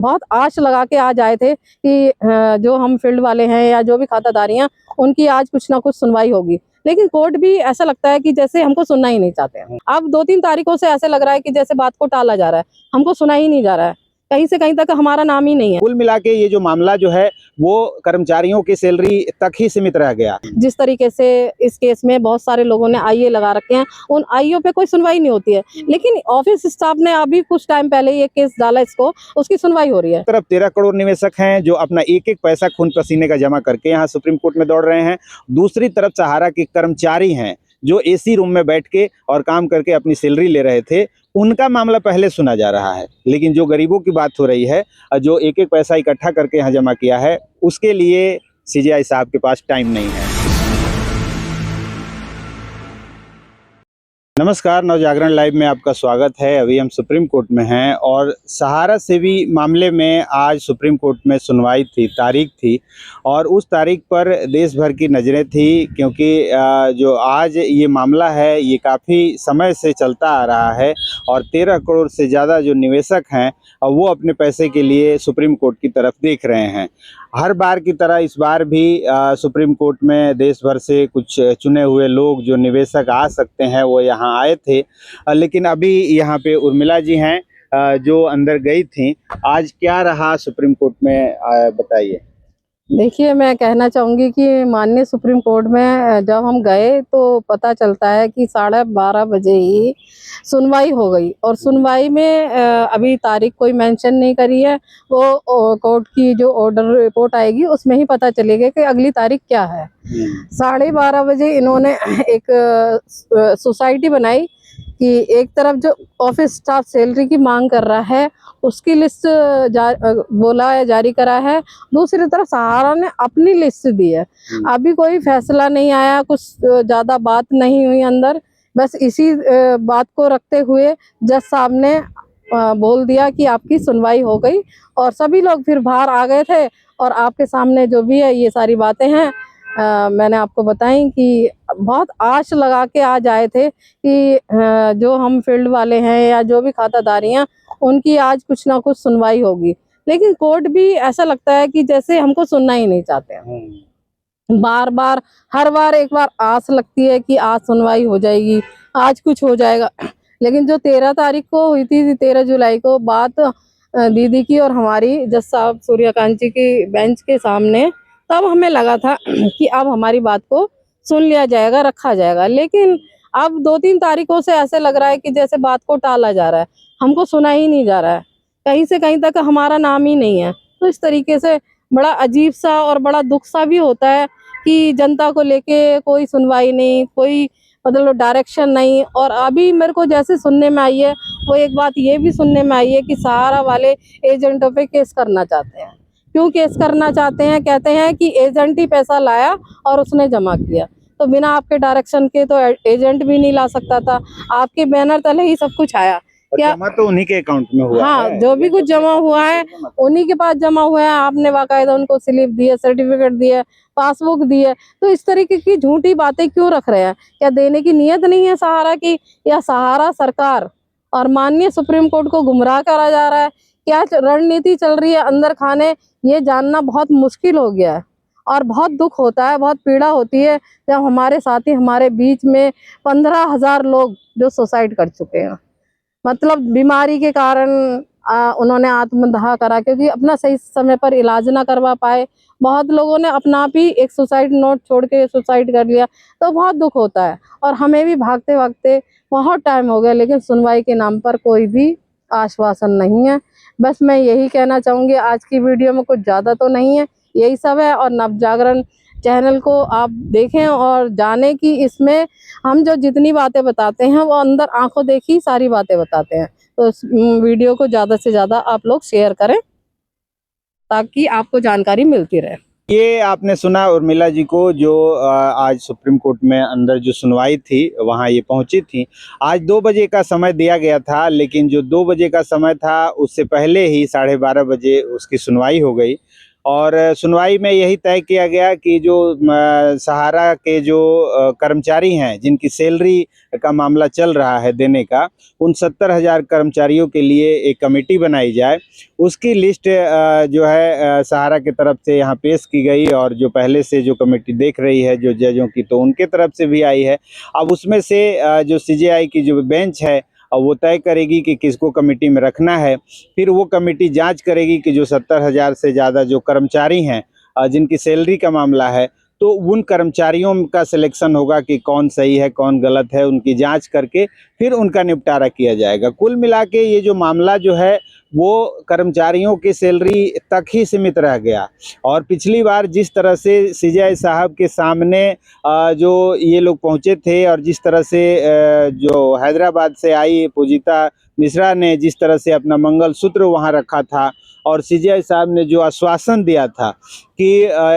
बहुत आश लगा के आज आए थे कि जो हम फील्ड वाले हैं या जो भी खाताधारी हैं उनकी आज कुछ ना कुछ सुनवाई होगी, लेकिन कोर्ट भी ऐसा लगता है कि जैसे हमको सुनना ही नहीं चाहते हैं। अब 2-3 तारीखों से ऐसे लग रहा है कि जैसे बात को टाला जा रहा है, हमको सुना ही नहीं जा रहा है, कहीं से कहीं तक हमारा नाम ही नहीं है। कुल मिला के ये जो मामला जो है वो कर्मचारियों की सैलरी तक ही सीमित रह गया। जिस तरीके से इस केस में बहुत सारे लोगों ने आईए लगा रखे हैं, उन आईओ पे कोई सुनवाई नहीं होती है, लेकिन ऑफिस स्टाफ ने अभी कुछ टाइम पहले ये केस डाला इसको, उसकी सुनवाई हो रही है। तरफ 13 करोड़ निवेशक हैं जो अपना एक एक पैसा खून पसीने का जमा करके यहाँ सुप्रीम कोर्ट में दौड़ रहे हैं। दूसरी तरफ सहारा के कर्मचारी हैं जो एसी रूम में बैठ के और काम करके अपनी सैलरी ले रहे थे, उनका मामला पहले सुना जा रहा है। लेकिन जो गरीबों की बात हो रही है, जो एक एक पैसा इकट्ठा करके यहाँ जमा किया है, उसके लिए सीजेआई साहब के पास टाइम नहीं है। नमस्कार, नवजागरण लाइव में आपका स्वागत है। अभी हम सुप्रीम कोर्ट में हैं और सहारा सेवी मामले में आज सुप्रीम कोर्ट में सुनवाई थी, तारीख थी और उस तारीख पर देश भर की नज़रें थी, क्योंकि जो आज ये मामला है ये काफ़ी समय से चलता आ रहा है और 13 करोड़ से ज़्यादा जो निवेशक हैं वो अपने पैसे के लिए सुप्रीम कोर्ट की तरफ देख रहे हैं। हर बार की तरह इस बार भी सुप्रीम कोर्ट में देश भर से कुछ चुने हुए लोग जो निवेशक आ सकते हैं वो यहाँ आए थे, लेकिन अभी यहाँ पे उर्मिला जी हैं जो अंदर गई थी। आज क्या रहा सुप्रीम कोर्ट में, बताइए। देखिए, मैं कहना चाहूँगी कि माननीय सुप्रीम कोर्ट में जब हम गए तो पता चलता है कि 12:30 बजे ही सुनवाई हो गई और सुनवाई में अभी तारीख कोई मेंशन नहीं करी है। वो कोर्ट की जो ऑर्डर रिपोर्ट आएगी उसमें ही पता चलेगा कि अगली तारीख क्या है। 12:30 बजे इन्होंने एक सोसाइटी बनाई कि एक तरफ जो ऑफिस स्टाफ सैलरी की मांग कर रहा है उसकी लिस्ट बोला है, जारी करा है, दूसरी तरफ सहारा ने अपनी लिस्ट दी है। अभी कोई फैसला नहीं आया, कुछ ज़्यादा बात नहीं हुई अंदर, बस इसी बात को रखते हुए जज साहब ने बोल दिया कि आपकी सुनवाई हो गई और सभी लोग फिर बाहर आ गए थे और आपके सामने जो भी है ये सारी बातें हैं मैंने आपको बताई कि बहुत आश लगा के आज आए थे कि जो हम फील्ड वाले हैं या जो भी खाताधारी हैं उनकी आज कुछ ना कुछ सुनवाई होगी, लेकिन कोर्ट भी ऐसा लगता है कि जैसे हमको सुनना ही नहीं चाहते हैं। बार बार हर बार एक बार आस लगती है कि आज सुनवाई हो जाएगी, आज कुछ हो जाएगा, लेकिन जो 13 तारीख को हुई थी, 13 जुलाई को बात दीदी की और हमारी जज साहब सूर्यकांत जी की बेंच के सामने, तब हमें लगा था कि अब हमारी बात को सुन लिया जाएगा, रखा जाएगा, लेकिन अब 2-3 तारीखों से ऐसे लग रहा है कि जैसे बात को टाला जा रहा है, हमको सुना ही नहीं जा रहा है, कहीं से कहीं तक हमारा नाम ही नहीं है। तो इस तरीके से बड़ा अजीब सा और बड़ा दुख सा भी होता है कि जनता को लेके कोई सुनवाई नहीं, कोई मतलब डायरेक्शन नहीं। और अभी मेरे को जैसे सुनने में आई है वो एक बात ये भी सुनने में आई है कि सहारा वाले एजेंटों पे केस करना चाहते हैं। क्यों केस करना चाहते हैं? कहते हैं कि एजेंट ही पैसा लाया और उसने जमा किया, तो बिना आपके डायरेक्शन के तो एजेंट भी नहीं ला सकता था, आपके बैनर तले ही सब कुछ आया। क्या जमा तो उन्हीं के अकाउंट में हुआ हाँ है, जो भी कुछ जमा हुआ है उन्हीं के पास जमा हुआ है। आपने बाकायदा उनको स्लिप दी है, सर्टिफिकेट दी है, पासबुक दी है, तो इस तरीके की झूठी बातें क्यों रख रहे हैं? क्या देने की नीयत नहीं है सहारा की, या सहारा सरकार और माननीय सुप्रीम कोर्ट को गुमराह करा जा रहा है? क्या रणनीति चल रही है अंदर खाने, ये जानना बहुत मुश्किल हो गया है और बहुत दुख होता है, बहुत पीड़ा होती है जब हमारे साथी हमारे बीच में 15,000 लोग जो सुसाइड कर चुके हैं, मतलब बीमारी के कारण उन्होंने आत्मदाह करा क्योंकि अपना सही समय पर इलाज ना करवा पाए। बहुत लोगों ने अपना आप ही एक सुसाइड नोट छोड़ के सुसाइड कर लिया, तो बहुत दुख होता है। और हमें भी भागते भागते बहुत टाइम हो गया, लेकिन सुनवाई के नाम पर कोई भी आश्वासन नहीं है। बस मैं यही कहना चाहूँगी, आज की वीडियो में कुछ ज़्यादा तो नहीं है, यही सब है। और नवजागरण चैनल को आप देखें और जानें कि इसमें हम जो जितनी बातें बताते हैं वो अंदर आंखों देखी सारी बातें बताते हैं। तो इस वीडियो को ज़्यादा से ज़्यादा आप लोग शेयर करें ताकि आपको जानकारी मिलती रहे। ये आपने सुना उर्मिला जी को जो आज सुप्रीम कोर्ट में अंदर जो सुनवाई थी वहाँ ये पहुंची थी। आज 2 बजे का समय दिया गया था, लेकिन जो 2 बजे का समय था उससे पहले ही 12:30 बजे उसकी सुनवाई हो गई और सुनवाई में यही तय किया गया कि जो सहारा के जो कर्मचारी हैं जिनकी सैलरी का मामला चल रहा है देने का, उन 70,000 कर्मचारियों के लिए एक कमेटी बनाई जाए। उसकी लिस्ट जो है सहारा की तरफ से यहाँ पेश की गई, और जो पहले से जो कमेटी देख रही है जो जजों की, तो उनके तरफ से भी आई है। अब उसमें से जो सीजेआई की जो बेंच है वो तय करेगी कि किसको कमेटी में रखना है। फिर वो कमेटी जांच करेगी कि जो 70,000 से ज़्यादा जो कर्मचारी हैं जिनकी सैलरी का मामला है, तो उन कर्मचारियों का सिलेक्शन होगा कि कौन सही है कौन गलत है, उनकी जांच करके फिर उनका निपटारा किया जाएगा। कुल मिला के ये जो मामला जो है वो कर्मचारियों की सैलरी तक ही सीमित रह गया। और पिछली बार जिस तरह से सीजेआई साहब के सामने जो ये लोग पहुंचे थे, और जिस तरह से जो हैदराबाद से आई पूजिता मिश्रा ने जिस तरह से अपना मंगलसूत्र वहां रखा था, और सीजेआई साहब ने जो आश्वासन दिया था कि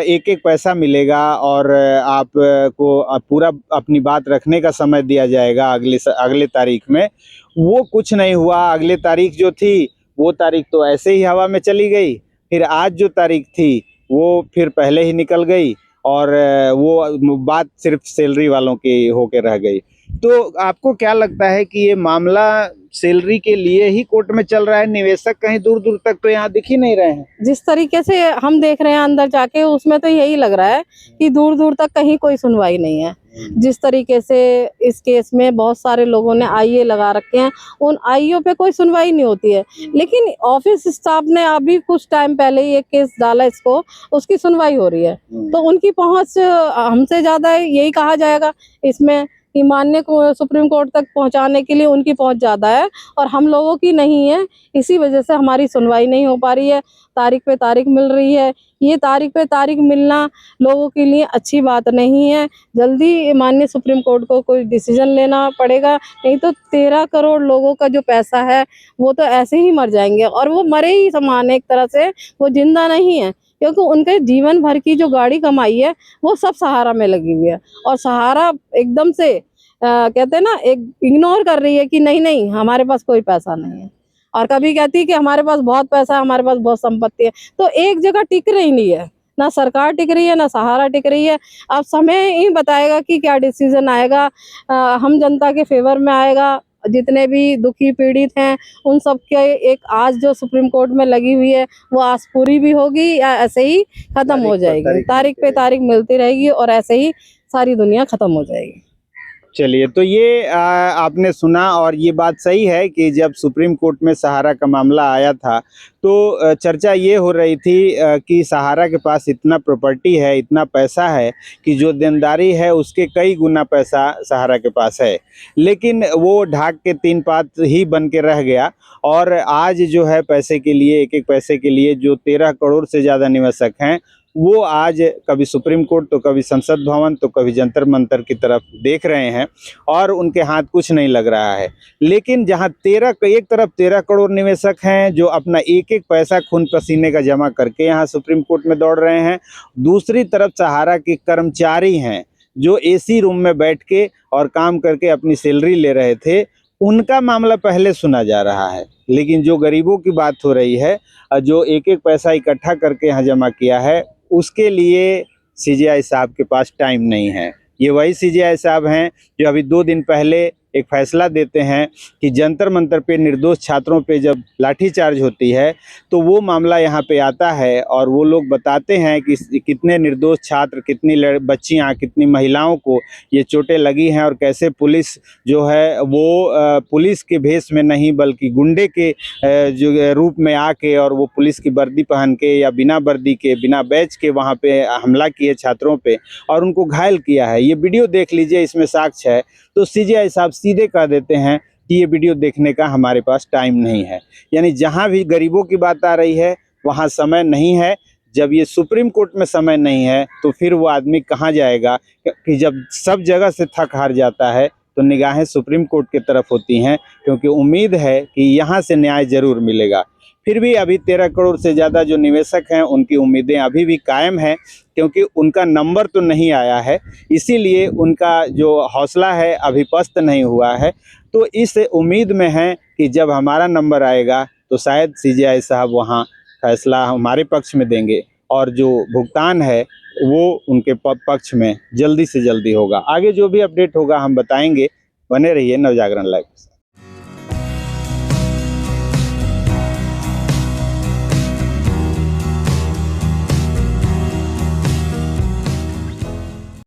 एक एक पैसा मिलेगा और आपको पूरा अपनी बात रखने का समय दिया जाएगा अगले तारीख में, वो कुछ नहीं हुआ। अगले तारीख जो थी वो तारीख तो ऐसे ही हवा में चली गई। फिर आज जो तारीख थी वो फिर पहले ही निकल गई, और वो बात सिर्फ सैलरी वालों की होके रह गई। तो आपको क्या लगता है कि ये मामला सैलरी के लिए ही कोर्ट में चल रहा है? निवेशक कहीं दूर दूर तक तो यहाँ दिख ही नहीं रहे हैं। जिस तरीके से हम देख रहे हैं अंदर जाके, उसमें तो यही लग रहा है कि दूर दूर तक कहीं कोई सुनवाई नहीं है। जिस तरीके से इस केस में बहुत सारे लोगों ने आईए लगा रखे हैं, उन आईओ पे कोई सुनवाई नहीं होती है। लेकिन ऑफिस स्टाफ ने अभी कुछ टाइम पहले ही एक केस डाला इसको, उसकी सुनवाई हो रही है। तो उनकी पहुंच हमसे ज्यादा है, यही कहा जाएगा इसमें कि माननीय को सुप्रीम कोर्ट तक पहुंचाने के लिए उनकी पहुंच ज़्यादा है और हम लोगों की नहीं है। इसी वजह से हमारी सुनवाई नहीं हो पा रही है, तारीख पे तारीख मिल रही है। ये तारीख पे तारीख मिलना लोगों के लिए अच्छी बात नहीं है। जल्दी माननीय सुप्रीम कोर्ट को कोई डिसीजन लेना पड़ेगा, नहीं तो 13 करोड़ लोगों का जो पैसा है वो तो ऐसे ही मर जाएंगे, और वो मरे ही समान है एक तरह से, वो जिंदा नहीं है। क्योंकि उनके जीवन भर की जो गाड़ी कमाई है वो सब सहारा में लगी हुई है, और सहारा एकदम से कहते हैं ना, एक इग्नोर कर रही है कि नहीं नहीं हमारे पास कोई पैसा नहीं है, और कभी कहती है कि हमारे पास बहुत पैसा है, हमारे पास बहुत संपत्ति है। तो एक जगह टिक रही नहीं है, ना सरकार टिक रही है ना सहारा टिक रही है। अब समय ही बताएगा कि क्या डिसीजन आएगा, हम जनता के फेवर में आएगा, जितने भी दुखी पीड़ित हैं उन सब के एक आज जो सुप्रीम कोर्ट में लगी हुई है वो आज पूरी भी होगी, या ऐसे ही खत्म हो जाएगी। तारीख पे तारीख मिलती रहेगी और ऐसे ही सारी दुनिया खत्म हो जाएगी। चलिए, तो ये आपने सुना, और ये बात सही है कि जब सुप्रीम कोर्ट में सहारा का मामला आया था तो चर्चा ये हो रही थी कि सहारा के पास इतना प्रॉपर्टी है, इतना पैसा है कि जो देनदारी है उसके कई गुना पैसा सहारा के पास है। लेकिन वो ढाक के तीन पात ही बन के रह गया, और आज जो है पैसे के लिए, एक एक पैसे के लिए जो 13 करोड़ से ज़्यादा निवेशक हैं, वो आज कभी सुप्रीम कोर्ट तो कभी संसद भवन तो कभी जंतर मंतर की तरफ देख रहे हैं, और उनके हाथ कुछ नहीं लग रहा है। लेकिन जहां एक तरफ 13 करोड़ निवेशक हैं जो अपना एक एक पैसा खून पसीने का जमा करके यहाँ सुप्रीम कोर्ट में दौड़ रहे हैं, दूसरी तरफ सहारा के कर्मचारी हैं जो एसी रूम में बैठ के और काम करके अपनी सैलरी ले रहे थे, उनका मामला पहले सुना जा रहा है। लेकिन जो गरीबों की बात हो रही है, जो एक एक पैसा इकट्ठा करके यहाँ जमा किया है, उसके लिए सीजेआई साहब के पास टाइम नहीं है। ये वही सीजेआई साहब हैं जो अभी 2 दिन पहले एक फैसला देते हैं कि जंतर मंतर पे निर्दोष छात्रों पे जब लाठीचार्ज होती है तो वो मामला यहाँ पे आता है, और वो लोग बताते हैं कि कितने निर्दोष छात्र, कितनी बच्चियाँ, कितनी महिलाओं को ये चोटें लगी हैं, और कैसे पुलिस जो है वो पुलिस के भेष में नहीं बल्कि गुंडे के जो रूप में आके, और वो पुलिस की वर्दी पहन के या बिना वर्दी के, बिना बैच के वहाँ पे हमला किए छात्रों पे और उनको घायल किया है। ये वीडियो देख लीजिए, इसमें साक्ष्य है। तो सीजेआई साहब सीधे कह देते हैं कि ये वीडियो देखने का हमारे पास टाइम नहीं है। यानी जहां भी गरीबों की बात आ रही है वहां समय नहीं है। जब ये सुप्रीम कोर्ट में समय नहीं है तो फिर वो आदमी कहां जाएगा? कि जब सब जगह से थक हार जाता है तो निगाहें सुप्रीम कोर्ट की तरफ होती हैं, क्योंकि उम्मीद है कि यहाँ से न्याय जरूर मिलेगा। फिर भी अभी 13 करोड़ से ज़्यादा जो निवेशक हैं उनकी उम्मीदें अभी भी कायम हैं, क्योंकि उनका नंबर तो नहीं आया है, इसीलिए उनका जो हौसला है अभी पस्त नहीं हुआ है। तो इस उम्मीद में है कि जब हमारा नंबर आएगा तो शायद सीजेआई साहब वहाँ फैसला हमारे पक्ष में देंगे और जो भुगतान है वो उनके पक्ष में जल्दी से जल्दी होगा। आगे जो भी अपडेट होगा हम बताएंगे। बने रहिए नवजागरण लाइव।